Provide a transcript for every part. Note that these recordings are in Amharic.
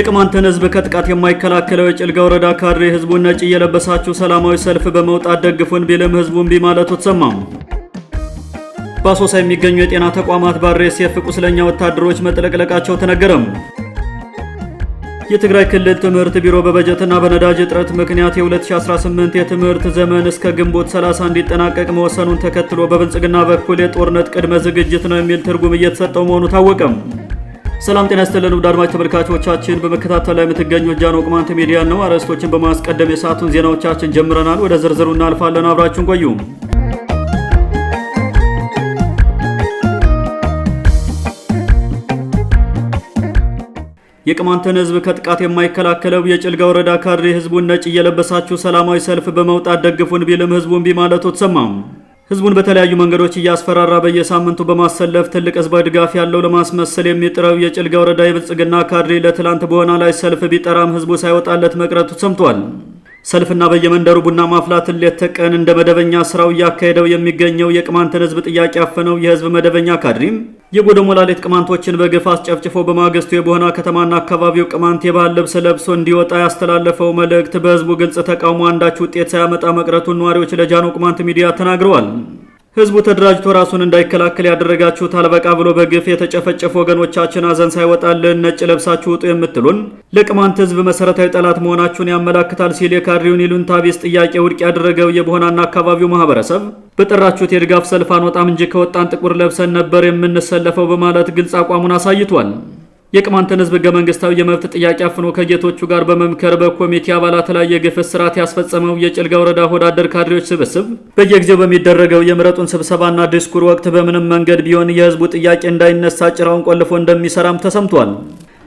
የቅማንትን ህዝብ ከጥቃት የማይከላከለው የጭልጋ ወረዳ ካድሬ ህዝቡን ነጭ እየለበሳችሁ ሰላማዊ ሰልፍ በመውጣት ደግፉን ቢልም ህዝቡን ቢማለቱ ተሰማም። በአሶሳ የሚገኙ የጤና ተቋማት በአርኤስኤፍ ቁስለኛ ወታደሮች መጥለቅለቃቸው ተነገረም። የትግራይ ክልል ትምህርት ቢሮ በበጀትና በነዳጅ እጥረት ምክንያት የ2018 የትምህርት ዘመን እስከ ግንቦት 30 እንዲጠናቀቅ መወሰኑን ተከትሎ በብልጽግና በኩል የጦርነት ቅድመ ዝግጅት ነው የሚል ትርጉም እየተሰጠው መሆኑ ታወቀም። ሰላም ጤና ይስጥልን ውድ አድማጭ ተመልካቾቻችን፣ በመከታተል ላይ የምትገኙት ጃኖ ቅማንት ሚዲያ ነው። አርዕስቶችን በማስቀደም የሰዓቱን ዜናዎቻችን ጀምረናል። ወደ ዝርዝሩ እናልፋለን። አብራችሁን ቆዩ። የቅማንትን ህዝብ ከጥቃት የማይከላከለው የጭልጋ ወረዳ ካድሬ ህዝቡን ነጭ እየለበሳችሁ ሰላማዊ ሰልፍ በመውጣት ደግፉን ቢልም ህዝቡን ቢማለቱ ተሰማም። ህዝቡን በተለያዩ መንገዶች እያስፈራራ በየሳምንቱ በማሰለፍ ትልቅ ህዝባዊ ድጋፍ ያለው ለማስመሰል የሚጥረው የጭልጋ ወረዳ የብልጽግና ካድሬ ለትላንት በሆና ላይ ሰልፍ ቢጠራም ህዝቡ ሳይወጣለት መቅረቱ ሰምቷል። ሰልፍና በየመንደሩ ቡና ማፍላትን ሌት ተቀን እንደ መደበኛ ስራው እያካሄደው የሚገኘው የቅማንትን ህዝብ ጥያቄ ያፈነው የህዝብ መደበኛ ካድሬም የጎደ ሞላሌት ቅማንቶችን በግፍ አስጨፍጭፎ በማግስቱ የቦህና ከተማና አካባቢው ቅማንት የባህል ልብስ ለብሶ እንዲወጣ ያስተላለፈው መልእክት በህዝቡ ግልጽ ተቃውሞ አንዳች ውጤት ሳያመጣ መቅረቱን ነዋሪዎች ለጃኖ ቅማንት ሚዲያ ተናግረዋል። ህዝቡ ተደራጅቶ ራሱን እንዳይከላከል ያደረጋችሁት አልበቃ ብሎ በግፍ የተጨፈጨፉ ወገኖቻችን አዘን ሳይወጣልን ነጭ ለብሳችሁ ውጡ የምትሉን ለቅማንት ህዝብ መሰረታዊ ጠላት መሆናችሁን ያመላክታል ሲል የካድሬውን ይሉኝታ ቢስ ጥያቄ ውድቅ ያደረገው የቦህናና አካባቢው ማህበረሰብ በጠራችሁት የድጋፍ ሰልፍ አንወጣም እንጂ ከወጣን ጥቁር ለብሰን ነበር የምንሰለፈው በማለት ግልጽ አቋሙን አሳይቷል። የቅማንትን ህዝብ ህገ መንግስታዊ የመብት ጥያቄ አፍኖ ከጌቶቹ ጋር በመምከር በኮሚቴ አባላት ላይ የግፍ እስራት ያስፈጸመው የጭልጋ ወረዳ ሆዳደር ካድሬዎች ስብስብ በየጊዜው በሚደረገው የምረጡን ስብሰባና ዲስኩር ወቅት በምንም መንገድ ቢሆን የህዝቡ ጥያቄ እንዳይነሳ ጭራውን ቆልፎ እንደሚሰራም ተሰምቷል።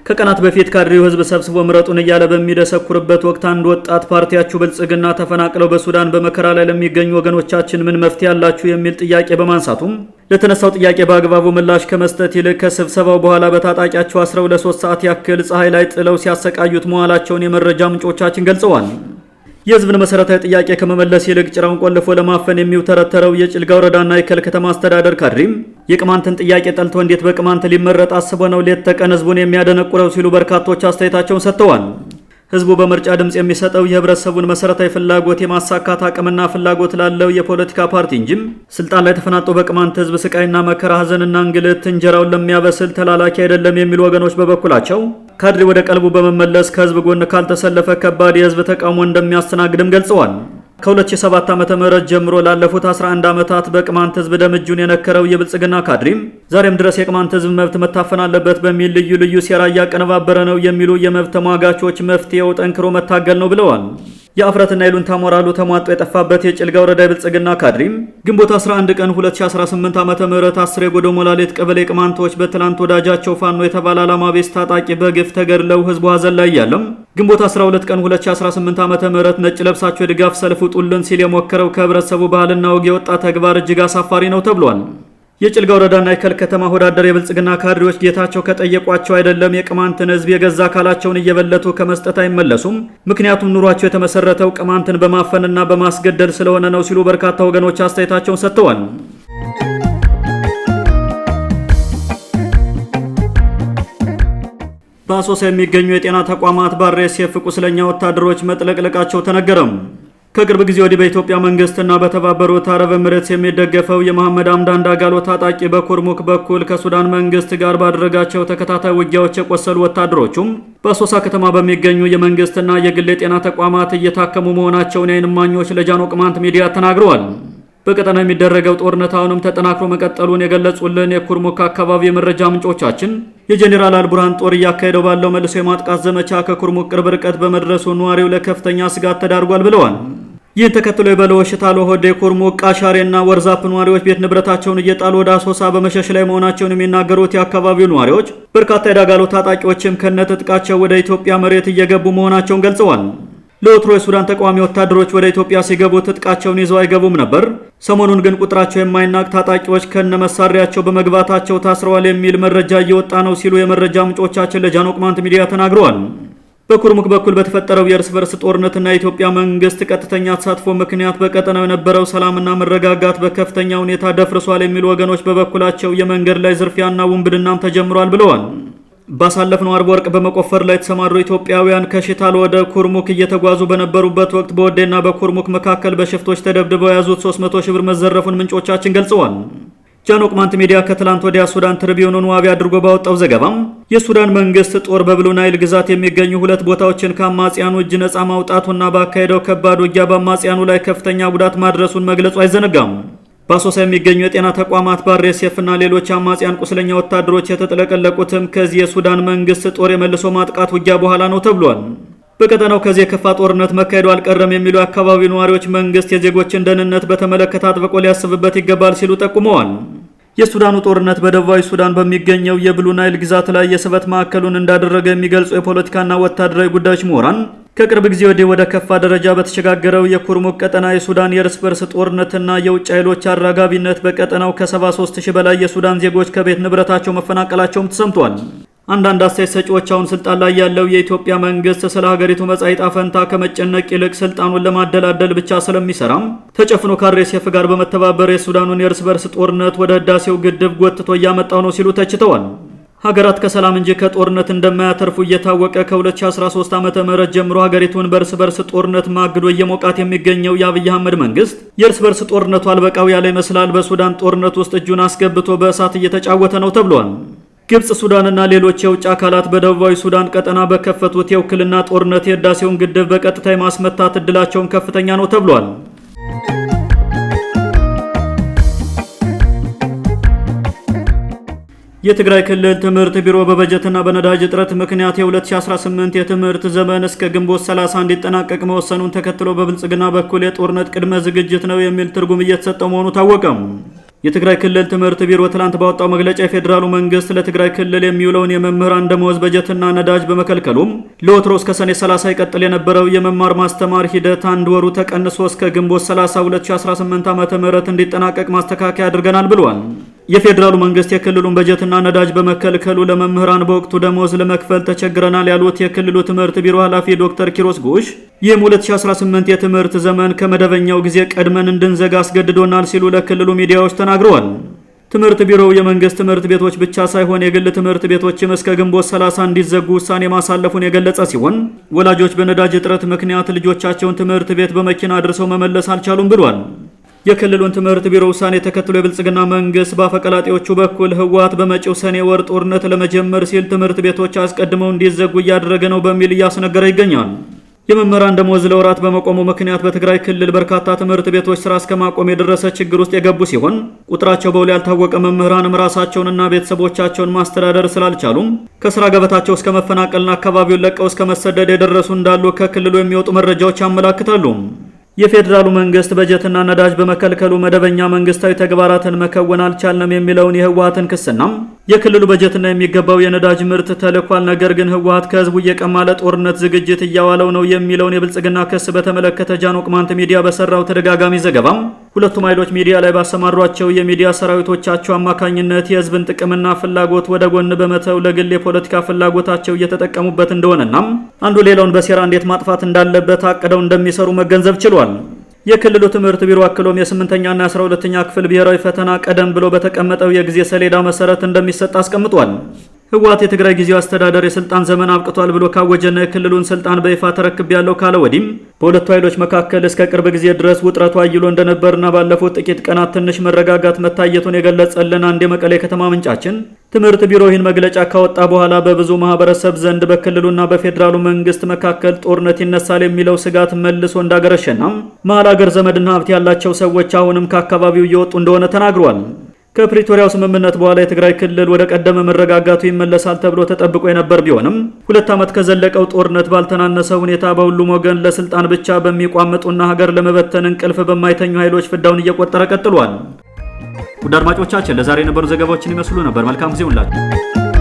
ከቀናት በፊት ካድሬው ህዝብ ሰብስቦ ምረጡን እያለ በሚደሰኩርበት ወቅት አንድ ወጣት ፓርቲያችሁ ብልጽግና ተፈናቅለው በሱዳን በመከራ ላይ ለሚገኙ ወገኖቻችን ምን መፍትሄ ያላችሁ የሚል ጥያቄ በማንሳቱም ለተነሳው ጥያቄ በአግባቡ ምላሽ ከመስጠት ይልቅ ከስብሰባው በኋላ በታጣቂያቸው አስረው ለ3 ሰዓት ያክል ፀሐይ ላይ ጥለው ሲያሰቃዩት መዋላቸውን የመረጃ ምንጮቻችን ገልጸዋል። የህዝብን መሰረታዊ ጥያቄ ከመመለስ ይልቅ ጭራውን ቆልፎ ለማፈን የሚውተረተረው የጭልጋ ወረዳና የከል ከተማ አስተዳደር ካድሬም የቅማንትን ጥያቄ ጠልቶ እንዴት በቅማንት ሊመረጥ አስቦ ነው ሌት ተቀን ህዝቡን የሚያደነቁረው ሲሉ በርካቶች አስተያየታቸውን ሰጥተዋል። ህዝቡ በምርጫ ድምጽ የሚሰጠው የህብረተሰቡን መሰረታዊ ፍላጎት የማሳካት አቅምና ፍላጎት ላለው የፖለቲካ ፓርቲ እንጂም ስልጣን ላይ ተፈናጦ በቅማንት ህዝብ ስቃይና መከራ ሀዘንና እንግልት እንጀራውን ለሚያበስል ተላላኪ አይደለም የሚሉ ወገኖች በበኩላቸው ካድሬ ወደ ቀልቡ በመመለስ ከህዝብ ጎን ካልተሰለፈ ከባድ የህዝብ ተቃውሞ እንደሚያስተናግድም ገልጸዋል። ከ2007 ዓ.ም ጀምሮ ላለፉት 11 ዓመታት በቅማንት ህዝብ ደም እጁን የነከረው የብልጽግና ካድሬም ዛሬም ድረስ የቅማንት ህዝብ መብት መታፈን አለበት በሚል ልዩ ልዩ ሴራ እያቀነባበረ ነው የሚሉ የመብት ተሟጋቾች መፍትሄው ጠንክሮ መታገል ነው ብለዋል። የአፍረትና የሉንታ ሞራሉ ተሟጦ የጠፋበት የጭልጋ ወረዳ የብልጽግና ካድሬም ግንቦት 11 ቀን 2018 ዓ.ም 10 የጎደ ሞላሌት ቀበሌ ቅማንቶች በትላንት ወዳጃቸው ፋኖ የተባለ ዓላማ ቢስ ታጣቂ በግፍ ተገድለው ህዝቡ ሀዘን ላይ ያለም ግንቦት 12 ቀን 2018 ዓ.ም ነጭ ለብሳቸው የድጋፍ ሰልፍ ውጡልን ሲል የሞከረው ከህብረተሰቡ ባህልና ወግ የወጣ ተግባር እጅግ አሳፋሪ ነው ተብሏል። የጭልጋ ወረዳና የከል ከተማ ሆዳደር የብልጽግና ካድሬዎች ጌታቸው ከጠየቋቸው አይደለም የቅማንትን ህዝብ የገዛ አካላቸውን እየበለቱ ከመስጠት አይመለሱም። ምክንያቱም ኑሯቸው የተመሰረተው ቅማንትን በማፈንና በማስገደል ስለሆነ ነው ሲሉ በርካታ ወገኖች አስተያየታቸውን ሰጥተዋል። በአሶሳ የሚገኙ የጤና ተቋማት በአርኤስኤፍ ቁስለኛ ወታደሮች መጥለቅለቃቸው ተነገረም። ከቅርብ ጊዜ ወዲህ በኢትዮጵያ መንግስትና በተባበሩት አረብ ኤሚሬትስ የሚደገፈው የመሐመድ አምዳን ዳጋሎ ታጣቂ በኩርሙክ በኩል ከሱዳን መንግስት ጋር ባደረጋቸው ተከታታይ ውጊያዎች የቆሰሉ ወታደሮቹም በአሶሳ ከተማ በሚገኙ የመንግስትና የግል የጤና ተቋማት እየታከሙ መሆናቸውን የዓይን እማኞች ለጃኖ ቅማንት ሚዲያ ተናግረዋል። በቀጠና የሚደረገው ጦርነት አሁንም ተጠናክሮ መቀጠሉን የገለጹልን የኩርሙክ አካባቢ የመረጃ ምንጮቻችን የጄኔራል አልቡርሃን ጦር እያካሄደው ባለው መልሶ የማጥቃት ዘመቻ ከኩርሙክ ቅርብ ርቀት በመድረሱ ነዋሪው ለከፍተኛ ስጋት ተዳርጓል ብለዋል። ይህን ተከትሎ የበለው ሽታሎ ሆዴ ኩርሙክ ቃሻሬና ወርዛፕ ነዋሪዎች ቤት ንብረታቸውን እየጣሉ ወደ አሶሳ በመሸሽ ላይ መሆናቸውን የሚናገሩት የአካባቢው ነዋሪዎች በርካታ የዳጋሎ ታጣቂዎችም ከነትጥቃቸው ወደ ኢትዮጵያ መሬት እየገቡ መሆናቸውን ገልጸዋል። ለወትሮ የሱዳን ተቃዋሚ ወታደሮች ወደ ኢትዮጵያ ሲገቡ ትጥቃቸውን ይዘው አይገቡም ነበር። ሰሞኑን ግን ቁጥራቸው የማይናቅ ታጣቂዎች ከነመሳሪያቸው በመግባታቸው ታስረዋል የሚል መረጃ እየወጣ ነው ሲሉ የመረጃ ምንጮቻችን ለጃኖ ቅማንት ሚዲያ ተናግረዋል። በኩርሙክ በኩል በተፈጠረው የእርስ በርስ ጦርነትና የኢትዮጵያ መንግስት ቀጥተኛ ተሳትፎ ምክንያት በቀጠናው የነበረው ሰላምና መረጋጋት በከፍተኛ ሁኔታ ደፍርሷል የሚሉ ወገኖች በበኩላቸው የመንገድ ላይ ዝርፊያና ውንብድናም ተጀምሯል ብለዋል። ባሳለፍነው አርብ ወርቅ በመቆፈር ላይ የተሰማሩ ኢትዮጵያውያን ከሽታል ወደ ኩርሙክ እየተጓዙ በነበሩበት ወቅት በወዴና በኩርሙክ መካከል በሽፍቶች ተደብድበው የያዙት 300 ሺህ ብር መዘረፉን ምንጮቻችን ገልጸዋል። ጃኖቅማንት ሚዲያ ከትላንት ወዲያ ሱዳን ትሪቢዩንን ዋቢ አድርጎ ባወጣው ዘገባም የሱዳን መንግስት ጦር በብሉ ናይል ግዛት የሚገኙ 2 ቦታዎችን ከአማጽያኑ እጅ ነፃ ማውጣቱና ባካሄደው ከባድ ውጊያ በአማጽያኑ ላይ ከፍተኛ ጉዳት ማድረሱን መግለጹ አይዘነጋም። በአሶሳ የሚገኙ የጤና ተቋማት በአርኤስኤፍ እና ሌሎች አማጽያን ቁስለኛ ወታደሮች የተጥለቀለቁትም ከዚህ የሱዳን መንግስት ጦር የመልሶ ማጥቃት ውጊያ በኋላ ነው ተብሏል። በቀጠናው ከዚህ የከፋ ጦርነት መካሄዱ አልቀረም የሚሉ የአካባቢው ነዋሪዎች መንግስት የዜጎችን ደህንነት በተመለከተ አጥብቆ ሊያስብበት ይገባል ሲሉ ጠቁመዋል። የሱዳኑ ጦርነት በደቡባዊ ሱዳን በሚገኘው የብሉ ናይል ግዛት ላይ የስበት ማዕከሉን እንዳደረገ የሚገልጹ የፖለቲካና ወታደራዊ ጉዳዮች ምሁራን ከቅርብ ጊዜ ወዲህ ወደ ከፋ ደረጃ በተሸጋገረው የኩርሙክ ቀጠና የሱዳን የእርስ በርስ ጦርነትና የውጭ ኃይሎች አራጋቢነት በቀጠናው ከ73 ሺህ በላይ የሱዳን ዜጎች ከቤት ንብረታቸው መፈናቀላቸውም ተሰምቷል። አንዳንድ አስተያየት ሰጪዎች አሁን ስልጣን ላይ ያለው የኢትዮጵያ መንግስት ስለ ሀገሪቱ መጻኢ ዕጣ ፈንታ ከመጨነቅ ይልቅ ስልጣኑን ለማደላደል ብቻ ስለሚሰራም ተጨፍኖ ከአርኤስኤፍ ጋር በመተባበር የሱዳኑን የእርስ በርስ ጦርነት ወደ ህዳሴው ግድብ ጎትቶ እያመጣው ነው ሲሉ ተችተዋል። ሀገራት ከሰላም እንጂ ከጦርነት እንደማያተርፉ እየታወቀ ከ2013 ዓ.ም ጀምሮ ሀገሪቱን በእርስ በርስ ጦርነት ማግዶ እየሞቃት የሚገኘው የአብይ አህመድ መንግስት የእርስ በርስ ጦርነቱ አልበቃው ያለ ይመስላል በሱዳን ጦርነት ውስጥ እጁን አስገብቶ በእሳት እየተጫወተ ነው ተብሏል። ግብጽ፣ ሱዳንና ሌሎች የውጭ አካላት በደቡባዊ ሱዳን ቀጠና በከፈቱት የውክልና ጦርነት የህዳሴውን ግድብ በቀጥታ የማስመታት እድላቸውን ከፍተኛ ነው ተብሏል። የትግራይ ክልል ትምህርት ቢሮ በበጀትና በነዳጅ እጥረት ምክንያት የ2018 የትምህርት ዘመን እስከ ግንቦት 30 እንዲጠናቀቅ መወሰኑን ተከትሎ በብልጽግና በኩል የጦርነት ቅድመ ዝግጅት ነው የሚል ትርጉም እየተሰጠው መሆኑ ታወቀም። የትግራይ ክልል ትምህርት ቢሮ ትላንት ባወጣው መግለጫ የፌዴራሉ መንግስት ለትግራይ ክልል የሚውለውን የመምህራን ደመወዝ በጀትና ነዳጅ በመከልከሉም ለወትሮ እስከ ሰኔ 30 ይቀጥል የነበረው የመማር ማስተማር ሂደት አንድ ወሩ ተቀንሶ እስከ ግንቦት 30 2018 ዓ.ም እንዲጠናቀቅ ማስተካከያ አድርገናል ብሏል። የፌዴራሉ መንግስት የክልሉን በጀትና ነዳጅ በመከልከሉ ለመምህራን በወቅቱ ደመወዝ ለመክፈል ተቸግረናል ያሉት የክልሉ ትምህርት ቢሮ ኃላፊ ዶክተር ኪሮስ ጉሽ ይህም 2018 የትምህርት ዘመን ከመደበኛው ጊዜ ቀድመን እንድንዘጋ አስገድዶናል ሲሉ ለክልሉ ሚዲያዎች ተናግረዋል። ትምህርት ቢሮው የመንግስት ትምህርት ቤቶች ብቻ ሳይሆን የግል ትምህርት ቤቶችም እስከ ግንቦት 30 እንዲዘጉ ውሳኔ ማሳለፉን የገለጸ ሲሆን ወላጆች በነዳጅ እጥረት ምክንያት ልጆቻቸውን ትምህርት ቤት በመኪና አድርሰው መመለስ አልቻሉም ብሏል። የክልሉን ትምህርት ቢሮ ውሳኔ ተከትሎ የብልጽግና መንግስት በአፈቀላጤዎቹ በኩል ህወሓት በመጪው ሰኔ ወር ጦርነት ለመጀመር ሲል ትምህርት ቤቶች አስቀድመው እንዲዘጉ እያደረገ ነው በሚል እያስነገረ ይገኛል። የመምህራን ደመወዝ ለወራት በመቆሙ ምክንያት በትግራይ ክልል በርካታ ትምህርት ቤቶች ስራ እስከ ማቆም የደረሰ ችግር ውስጥ የገቡ ሲሆን ቁጥራቸው በውል ያልታወቀ መምህራንም ራሳቸውንና ቤተሰቦቻቸውን ማስተዳደር ስላልቻሉም ከስራ ገበታቸው እስከ መፈናቀልና አካባቢውን ለቀው እስከ መሰደድ የደረሱ እንዳሉ ከክልሉ የሚወጡ መረጃዎች ያመላክታሉ። የፌዴራሉ መንግስት በጀትና ነዳጅ በመከልከሉ መደበኛ መንግስታዊ ተግባራትን መከወን አልቻልንም የሚለውን የህወሓትን ክስና የክልሉ በጀትና የሚገባው የነዳጅ ምርት ተልኳል፣ ነገር ግን ህወሓት ከህዝቡ እየቀማ ለጦርነት ዝግጅት እያዋለው ነው የሚለውን የብልጽግና ክስ በተመለከተ ጃኖቅማንት ሚዲያ በሰራው ተደጋጋሚ ዘገባም ሁለቱም ኃይሎች ሚዲያ ላይ ባሰማሯቸው የሚዲያ ሰራዊቶቻቸው አማካኝነት የህዝብን ጥቅምና ፍላጎት ወደ ጎን በመተው ለግል የፖለቲካ ፍላጎታቸው እየተጠቀሙበት እንደሆነና አንዱ ሌላውን በሴራ እንዴት ማጥፋት እንዳለበት አቅደው እንደሚሰሩ መገንዘብ ችሏል። የክልሉ ትምህርት ቢሮ አክሎም የ8ኛና 12ኛ ክፍል ብሔራዊ ፈተና ቀደም ብሎ በተቀመጠው የጊዜ ሰሌዳ መሰረት እንደሚሰጥ አስቀምጧል። ህወሓት የትግራይ ጊዜያዊ አስተዳደር የስልጣን ዘመን አብቅቷል ብሎ ካወጀና የክልሉን ስልጣን በይፋ ተረክቤያለሁ ካለ ወዲህም በሁለቱ ኃይሎች መካከል እስከ ቅርብ ጊዜ ድረስ ውጥረቱ አይሎ እንደነበርና ባለፉት ጥቂት ቀናት ትንሽ መረጋጋት መታየቱን የገለጸልን አንድ የመቀሌ ከተማ ምንጫችን ትምህርት ቢሮ ይህን መግለጫ ካወጣ በኋላ በብዙ ማህበረሰብ ዘንድ በክልሉና በፌዴራሉ መንግስት መካከል ጦርነት ይነሳል የሚለው ስጋት መልሶ እንዳገረሸና መሀል ሀገር ዘመድና ሀብት ያላቸው ሰዎች አሁንም ከአካባቢው እየወጡ እንደሆነ ተናግሯል። ከፕሪቶሪያው ስምምነት በኋላ የትግራይ ክልል ወደ ቀደመ መረጋጋቱ ይመለሳል ተብሎ ተጠብቆ የነበር ቢሆንም 2 ዓመት ከዘለቀው ጦርነት ባልተናነሰ ሁኔታ በሁሉም ወገን ለስልጣን ብቻ በሚቋምጡና ሀገር ለመበተን እንቅልፍ በማይተኙ ኃይሎች ፍዳውን እየቆጠረ ቀጥሏል። ውድ አድማጮቻችን ለዛሬ የነበሩ ዘገባዎችን ይመስሉ ነበር። መልካም ጊዜ ሁላችሁ